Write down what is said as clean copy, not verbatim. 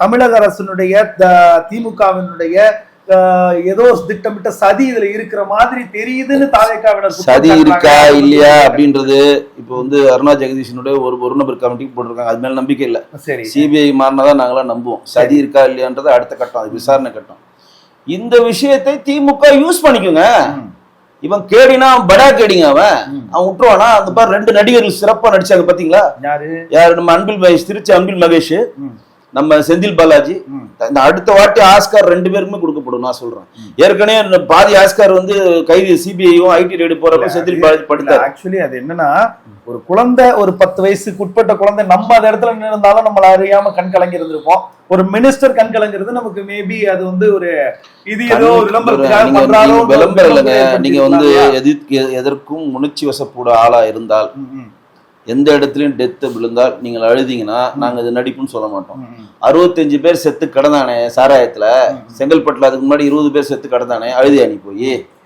தமிழக அரசினுடைய திமுகவினுடைய ஏதோ திட்டமிட்ட சதி இதுல இருக்கிற மாதிரி தெரியுதுன்னு தாவேக்காவினர் சதி இருக்கா இல்லையா அப்படின்றது இப்போ வந்து அருணா ஜெகதீஷனுடைய ஒரு நபர் கமிட்டிக்கு போட்டிருக்காங்க. அது மேல நம்பிக்கை இல்லை. சரி, சிபிஐ மாறினதான் நாங்களாம் நம்புவோம். சதி இருக்கா இல்லையான்றது அடுத்த கட்டம், அது விசாரணை கட்டம். இந்த விஷயத்தை திமுக யூஸ் பண்ணிக்கோங்க. இவன் கேடினா படா கேடிங்க, அவன் விட்டுருவானா? அந்த பாரு 2 நடிகர்கள் சிறப்பா நடிச்சாங்க பாத்தீங்களா? யாரு? நம்ம அன்பில் மகேஷ், திருச்சி அன்பில் மகேஷ், நம்ம செந்தில் பாலாஜி. இந்த அடுத்த வாட்டி ஆஸ்கார் 2 பேருக்குமே கொடுக்கப்படும் நான் சொல்றேன். ஏற்கனவே பாதி ஆஸ்கார் வந்து கைது சிபிஐயும் ஐடி ரெய்டு போறப்ப செந்தில் பாலாஜி படித்தார். ஆக்சுவலி அது என்னன்னா, ஒரு குழந்தை, ஒரு 10 வயசுக்கு உட்பட்ட குழந்தை நம்ம அந்த இடத்துல இருந்தாலும் நம்மள அறியாம கண் கலங்கி இருந்திருப்போம். ஒரு மினிஸ்டர் கண் கலங்கிறது நமக்கு மேபி அது வந்து ஒரு இது ஏதோ விளம்பரம் இல்லைங்க. நீங்க வந்து எதற்கும் உணர்ச்சி வசப்பட ஆளா இருந்தால், எந்த இடத்துலயும் டெத்து விழுந்தால் நீங்கள் அழுதிங்கன்னா நாங்க இது நடிப்புன்னு சொல்ல மாட்டோம். 65 பேர் செத்து கிடந்தானே சாராயத்துல, செங்கல்பட்டுல அதுக்கு முன்னாடி 20 பேர் செத்து கிடந்தானே, அழுதியா நீ போய்?